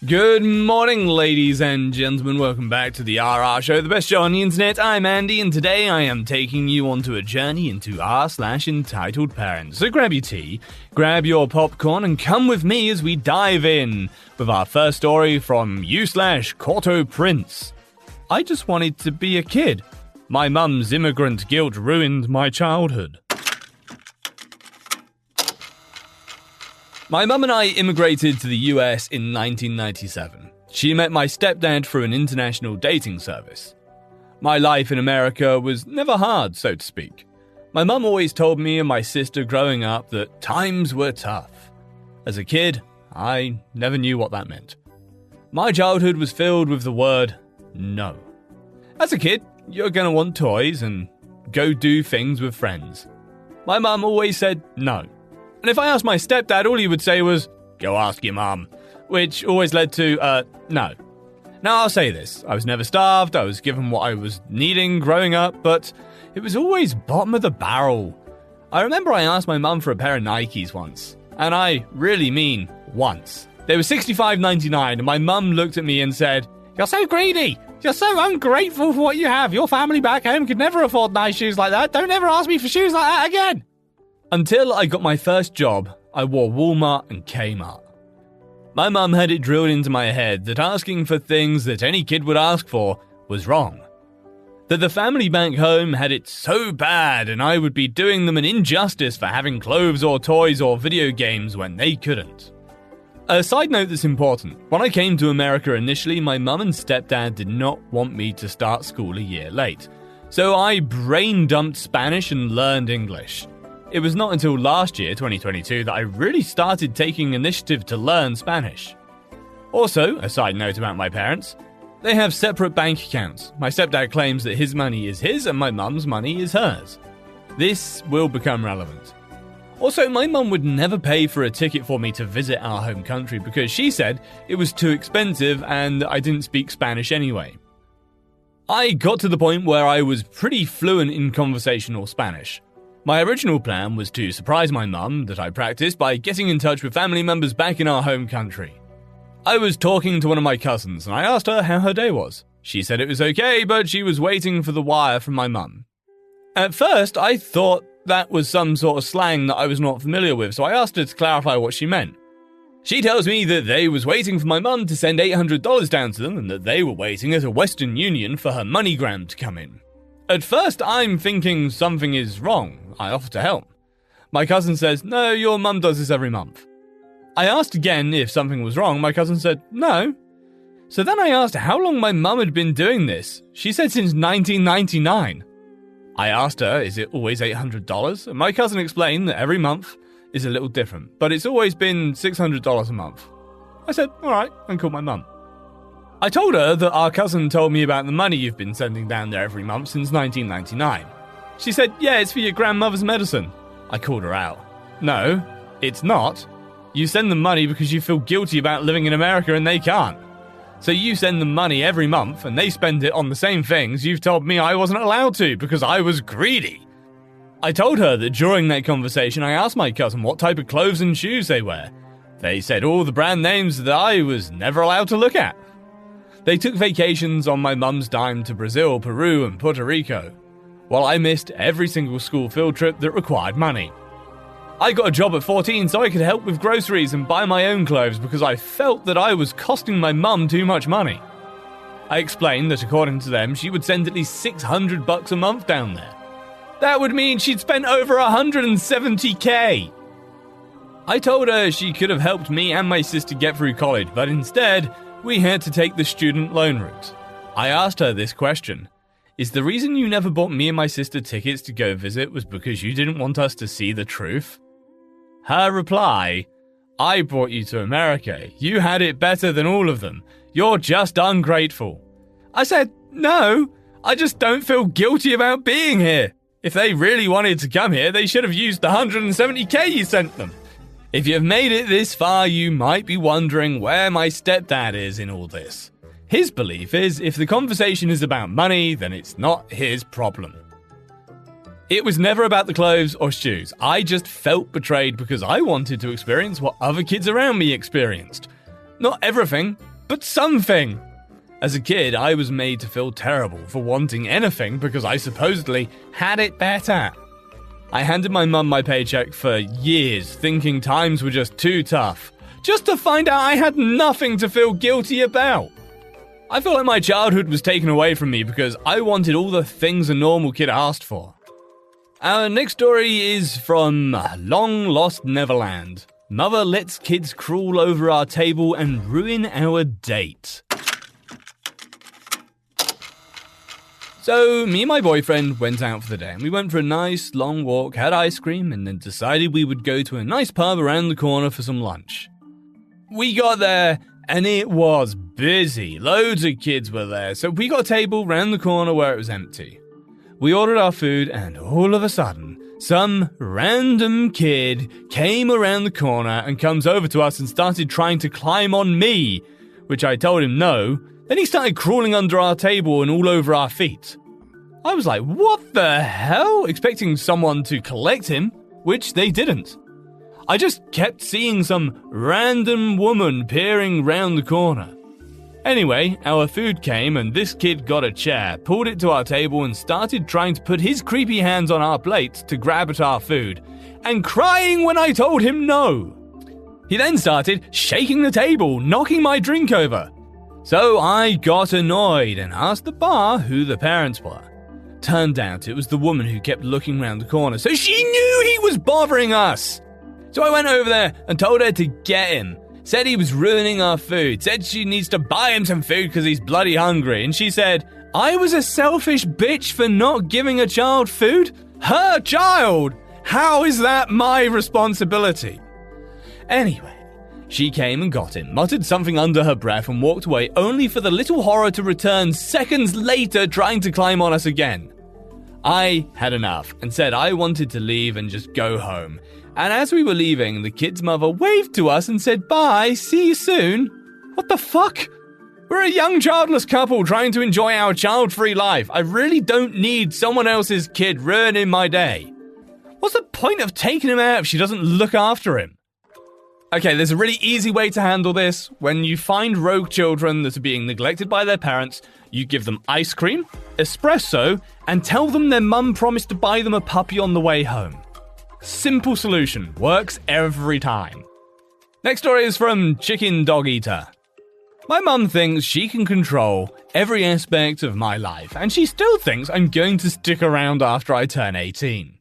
Good morning, ladies and gentlemen. Welcome back to the RR Show, the best show on the internet. I'm Andy, and today I am taking you onto a journey into r/EntitledParents. So grab your tea, grab your popcorn, and come with me as we dive in with our first story from u/Corto Prince. I just wanted to be a kid. My mum's immigrant guilt ruined my childhood. My mum and I immigrated to the US in 1997. She met my stepdad through an international dating service. My life in America was never hard, so to speak. My mum always told me and my sister growing up that times were tough. As a kid, I never knew what that meant. My childhood was filled with the word no. As a kid, you're gonna want toys and go do things with friends. My mum always said no. And if I asked my stepdad, all he would say was, "Go ask your mum," which always led to, no. Now I'll say this, I was never starved, I was given what I was needing growing up, but it was always bottom of the barrel. I remember I asked my mum for a pair of Nikes once, and I really mean once. They were $65.99, and my mum looked at me and said, "You're so greedy! You're so ungrateful for what you have! Your family back home could never afford nice shoes like that! Don't ever ask me for shoes like that again!" Until I got my first job, I wore Walmart and Kmart. My mum had it drilled into my head that asking for things that any kid would ask for was wrong. That the family back home had it so bad and I would be doing them an injustice for having clothes or toys or video games when they couldn't. A side note that's important, when I came to America initially, my mum and stepdad did not want me to start school a year late. So I brain dumped Spanish and learned English. It was not until last year, 2022, that I really started taking initiative to learn Spanish. Also, a side note about my parents, they have separate bank accounts. My stepdad claims that his money is his and my mum's money is hers. This will become relevant. Also, my mum would never pay for a ticket for me to visit our home country because she said it was too expensive and I didn't speak Spanish anyway. I got to the point where I was pretty fluent in conversational Spanish. My original plan was to surprise my mum that I practiced by getting in touch with family members back in our home country. I was talking to one of my cousins and I asked her how her day was. She said it was okay, but she was waiting for the wire from my mum. At first, I thought that was some sort of slang that I was not familiar with, so I asked her to clarify what she meant. She tells me that they was waiting for my mum to send $800 down to them and that they were waiting at a Western Union for her MoneyGram to come in. At first, I'm thinking something is wrong. I offer to help. My cousin says, "No, your mum does this every month." I asked again if something was wrong. My cousin said, "No." So then I asked how long my mum had been doing this. She said since 1999. I asked her, is it always $800? And my cousin explained that every month is a little different, but it's always been $600 a month. I said, all right, and called my mum. I told her that our cousin told me about the money you've been sending down there every month since 1999. She said, yeah, it's for your grandmother's medicine. I called her out. No, it's not. You send them money because you feel guilty about living in America and they can't. So you send them money every month and they spend it on the same things you've told me I wasn't allowed to because I was greedy. I told her that during that conversation I asked my cousin what type of clothes and shoes they wear. They said all the brand names that I was never allowed to look at. They took vacations on my mum's dime to Brazil, Peru and Puerto Rico, while I missed every single school field trip that required money. I got a job at 14 so I could help with groceries and buy my own clothes because I felt that I was costing my mum too much money. I explained that according to them, she would send at least $600 a month down there. That would mean she'd spent over $170K. I told her she could have helped me and my sister get through college, but instead, we had to take the student loan route. I asked her this question. Is the reason you never bought me and my sister tickets to go visit was because you didn't want us to see the truth? Her reply, I brought you to America. You had it better than all of them. You're just ungrateful. I said, no, I just don't feel guilty about being here. If they really wanted to come here, they should have used the $170K you sent them. If you've made it this far, you might be wondering where my stepdad is in all this. His belief is if the conversation is about money, then it's not his problem. It was never about the clothes or shoes. I just felt betrayed because I wanted to experience what other kids around me experienced. Not everything, but something. As a kid, I was made to feel terrible for wanting anything because I supposedly had it better. I handed my mum my paycheck for years, thinking times were just too tough, just to find out I had nothing to feel guilty about. I feel like my childhood was taken away from me because I wanted all the things a normal kid asked for. Our next story is from Long Lost Neverland. Mother lets kids crawl over our table and ruin our date. So, me and my boyfriend went out for the day, and we went for a nice long walk, had ice cream, and then decided we would go to a nice pub around the corner for some lunch. We got there, and it was busy. Loads of kids were there, so we got a table round the corner where it was empty. We ordered our food, and all of a sudden, some random kid came around the corner and comes over to us and started trying to climb on me, which I told him no. Then he started crawling under our table and all over our feet. I was like, what the hell? Expecting someone to collect him, which they didn't. I just kept seeing some random woman peering round the corner. Anyway, our food came and this kid got a chair, pulled it to our table and started trying to put his creepy hands on our plates to grab at our food, and crying when I told him no. He then started shaking the table, knocking my drink over. So I got annoyed and asked the bar who the parents were. Turned out it was the woman who kept looking round the corner, so she knew he was bothering us. So I went over there and told her to get him. Said he was ruining our food. Said she needs to buy him some food because he's bloody hungry. And she said, I was a selfish bitch for not giving a child food? Her child? How is that my responsibility? Anyway, she came and got him, muttered something under her breath and walked away, only for the little horror to return seconds later trying to climb on us again. I had enough and said I wanted to leave and just go home. And as we were leaving, the kid's mother waved to us and said, bye, see you soon. What the fuck? We're a young childless couple trying to enjoy our child-free life. I really don't need someone else's kid ruining my day. What's the point of taking him out if she doesn't look after him? Okay, there's a really easy way to handle this. When you find rogue children that are being neglected by their parents, you give them ice cream, espresso, and tell them their mum promised to buy them a puppy on the way home. Simple solution. Works every time. Next story is from Chicken Dog Eater. My mum thinks she can control every aspect of my life, and she still thinks I'm going to stick around after I turn 18.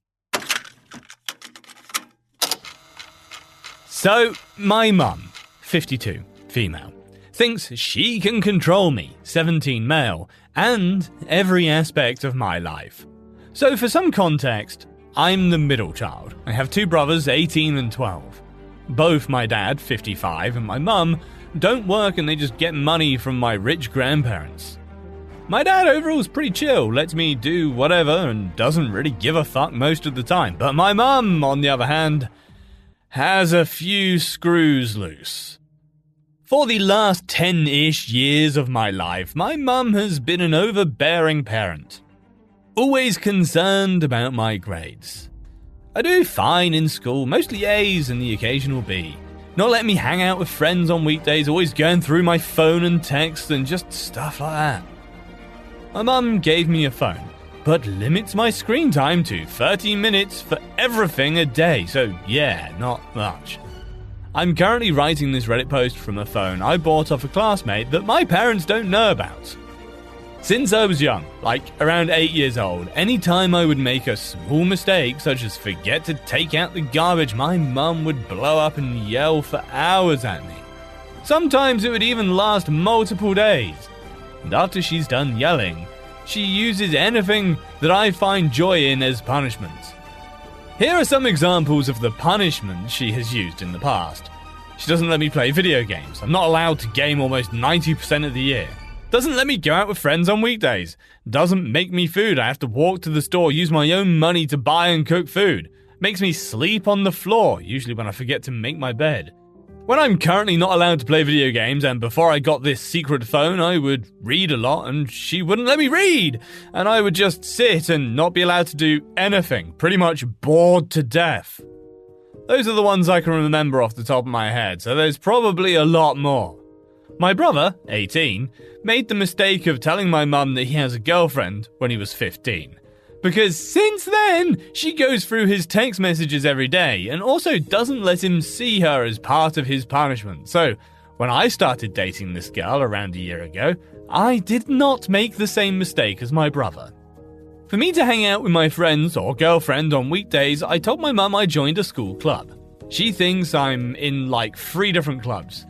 So, my mum, 52, female, thinks she can control me, 17 male, and every aspect of my life. So for some context, I'm the middle child. I have two brothers, 18 and 12. Both my dad, 55, and my mum don't work and they just get money from my rich grandparents. My dad overall is pretty chill, lets me do whatever and doesn't really give a fuck most of the time. But my mum, on the other hand, has a few screws loose. For the last 10-ish years of my life, my mum has been an overbearing parent. Always concerned about my grades. I do fine in school, mostly A's and the occasional B. Not letting me hang out with friends on weekdays, always going through my phone and text and just stuff like that. My mum gave me a phone, but limits my screen time to 30 minutes for everything a day, so yeah, not much. I'm currently writing this Reddit post from a phone I bought off a classmate that my parents don't know about. Since I was young, like around 8 years old, any time I would make a small mistake, such as forget to take out the garbage, my mum would blow up and yell for hours at me. Sometimes it would even last multiple days. And after she's done yelling, she uses anything that I find joy in as punishment. Here are some examples of the punishment she has used in the past. She doesn't let me play video games. I'm not allowed to game almost 90% of the year. Doesn't let me go out with friends on weekdays. Doesn't make me food. I have to walk to the store, use my own money to buy and cook food. Makes me sleep on the floor, usually when I forget to make my bed. When I'm currently not allowed to play video games, and before I got this secret phone, I would read a lot and she wouldn't let me read. And I would just sit and not be allowed to do anything, pretty much bored to death. Those are the ones I can remember off the top of my head, so there's probably a lot more. My brother, 18, made the mistake of telling my mum that he has a girlfriend when he was 15. Because since then, she goes through his text messages every day and also doesn't let him see her as part of his punishment. So, when I started dating this girl around a year ago, I did not make the same mistake as my brother. For me to hang out with my friends or girlfriend on weekdays, I told my mum I joined a school club. She thinks I'm in like 3 different clubs.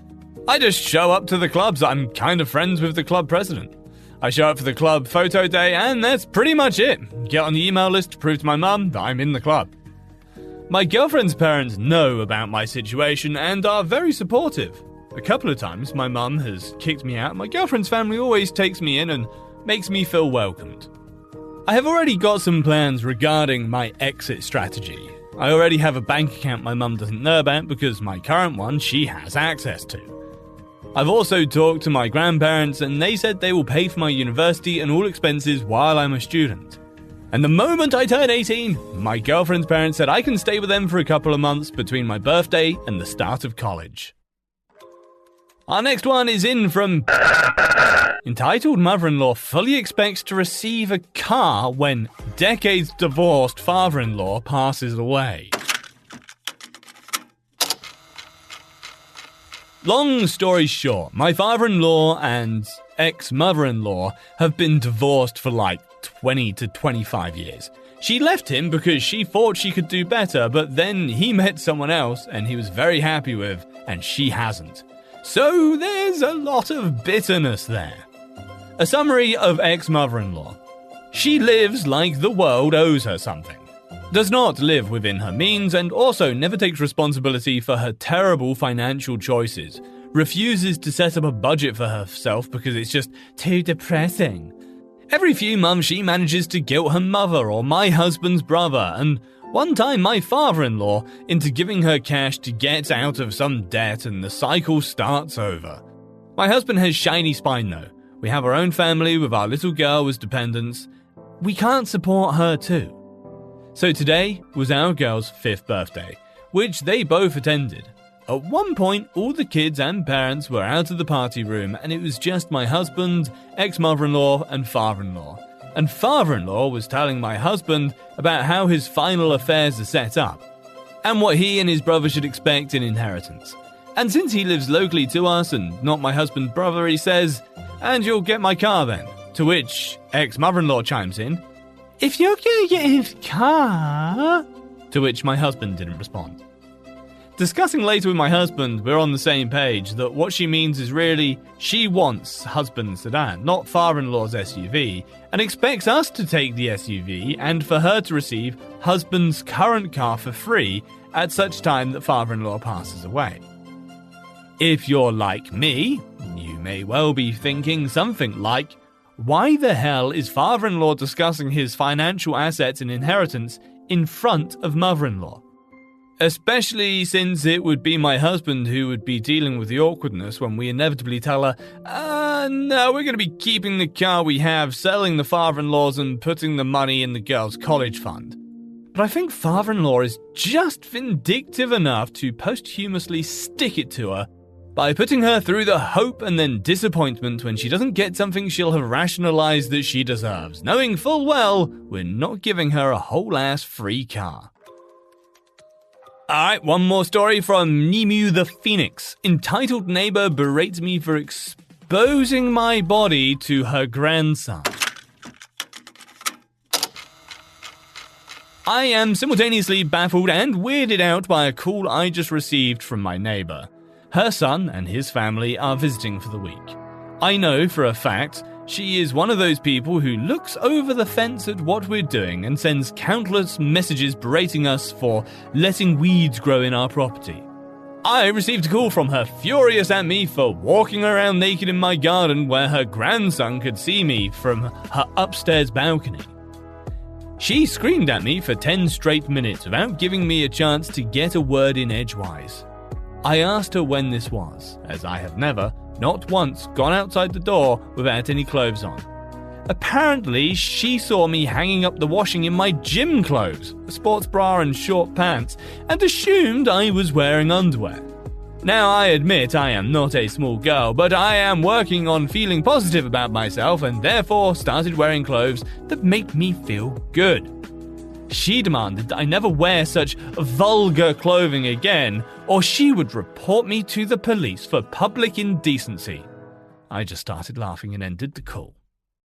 I just show up to the clubs. I'm kind of friends with the club president. I show up for the club photo day and that's pretty much it. Get on the email list to prove to my mum that I'm in the club. My girlfriend's parents know about my situation and are very supportive. A couple of times my mum has kicked me out. My girlfriend's family always takes me in and makes me feel welcomed. I have already got some plans regarding my exit strategy. I already have a bank account my mum doesn't know about because my current one she has access to. I've also talked to my grandparents and they said they will pay for my university and all expenses while I'm a student. And the moment I turn 18, my girlfriend's parents said I can stay with them for a couple of months between my birthday and the start of college. Our next one is in from entitled Mother-in-law fully expects to receive a car when decades divorced father-in-law passes away. Long story short, my father-in-law and ex-mother-in-law have been divorced for like 20 to 25 years. She left him because she thought she could do better, but then he met someone else and he was very happy with, and she hasn't. So there's a lot of bitterness there. A summary of ex-mother-in-law. She lives like the world owes her something. Does not live within her means and also never takes responsibility for her terrible financial choices. Refuses to set up a budget for herself because it's just too depressing. Every few months she manages to guilt her mother or my husband's brother, and one time my father-in-law into giving her cash to get out of some debt, and the cycle starts over. My husband has shiny spine though. We have our own family with our little girl as dependents. We can't support her too. So today was our girl's 5th birthday, which they both attended. At one point, all the kids and parents were out of the party room and it was just my husband, ex-mother-in-law and father-in-law. And father-in-law was telling my husband about how his final affairs are set up and what he and his brother should expect in inheritance. And since he lives locally to us and not my husband's brother, he says, "And you'll get my car then." To which ex-mother-in-law chimes in, "If you're gonna get his car..." To which my husband didn't respond. Discussing later with my husband, we're on the same page that what she means is really she wants husband's sedan, not father-in-law's SUV, and expects us to take the SUV and for her to receive husband's current car for free at such time that father-in-law passes away. If you're like me, you may well be thinking something like, why the hell is father-in-law discussing his financial assets and inheritance in front of mother-in-law? Especially since it would be my husband who would be dealing with the awkwardness when we inevitably tell her, no, we're going to be keeping the car we have, selling the father-in-law's and putting the money in the girl's college fund. But I think father-in-law is just vindictive enough to posthumously stick it to her by putting her through the hope and then disappointment when she doesn't get something she'll have rationalized that she deserves, knowing full well we're not giving her a whole-ass free car. Alright, one more story from Nemu the Phoenix, entitled Neighbor Berates Me for Exposing My Body to Her Grandson. I am simultaneously baffled and weirded out by a call I just received from my neighbor. Her son and his family are visiting for the week. I know for a fact she is one of those people who looks over the fence at what we're doing and sends countless messages berating us for letting weeds grow in our property. I received a call from her furious at me for walking around naked in my garden where her grandson could see me from her upstairs balcony. She screamed at me for 10 straight minutes without giving me a chance to get a word in edgewise. I asked her when this was, as I have never, not once, gone outside the door without any clothes on. Apparently, she saw me hanging up the washing in my gym clothes, a sports bra and short pants, and assumed I was wearing underwear. Now, I admit I am not a small girl, but I am working on feeling positive about myself and therefore started wearing clothes that make me feel good. She demanded that I never wear such vulgar clothing again, or she would report me to the police for public indecency. I just started laughing and ended the call.